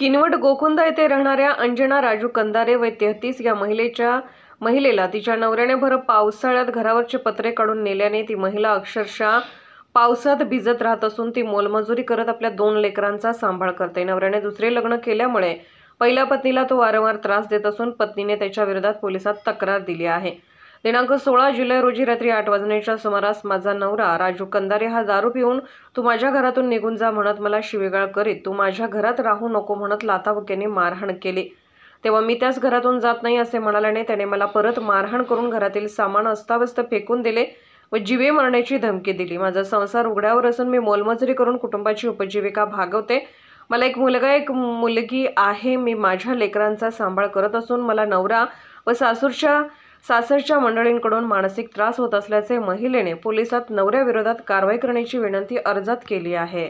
किनवट गोकुंदा येथे राहणाऱ्या अंजना राजू कंदारे वय 33 या महिलेला तिच्या नवऱ्याने भर पावसाळ्यात घरावरचे पत्रे काढून नेल्याने ती महिला अक्षरशः पावसात भिजत राहत असून ती मोलमजुरी करत आपल्या 2 लेकरांचा सांभाळ करते। नवऱ्याने दुसरे लग्न केल्यामुळे पहिल्या पत्नीला तो वारंवार त्रास देत असून पत्नीने त्याच्या विरोधात पोलिसात तक्रार दिली आहे। दिनांक 16 जुलै रोजी रात्री 8 वाजण्याच्या सुमारास माझा नवरा राजू कंदारे हा दारू पिऊन तू माझ्या घरातून निघून जा म्हणत मला शिवीगाळ करीत तू माझ्या घरात राहू नको म्हणत लाथाबुक्क्याने मारहाण केली। तेव्हा मी त्याच घरातून जात नाही असे म्हणाल्याने त्याने मला परत मारहाण करून घरातील सामान अस्ताव्यस्त फेकून दिले व जीवे मारण्याची धमकी दिली। माझा संसार उघड्यावर असून मी मोलमजुरी करून कुटुंबाची उपजीविका भागवते। मला एक मुलगा एक मुलगी आहे। मी माझ्या लेकरांचा सांभाळ करत असून मला नवरा व सासरच्या मंडळींकडून मानसिक त्रास होत असल्याचे महिलेने पोलिसात नवऱ्याविरोधात कारवाई करण्याची विनंती अर्जात केली आहे।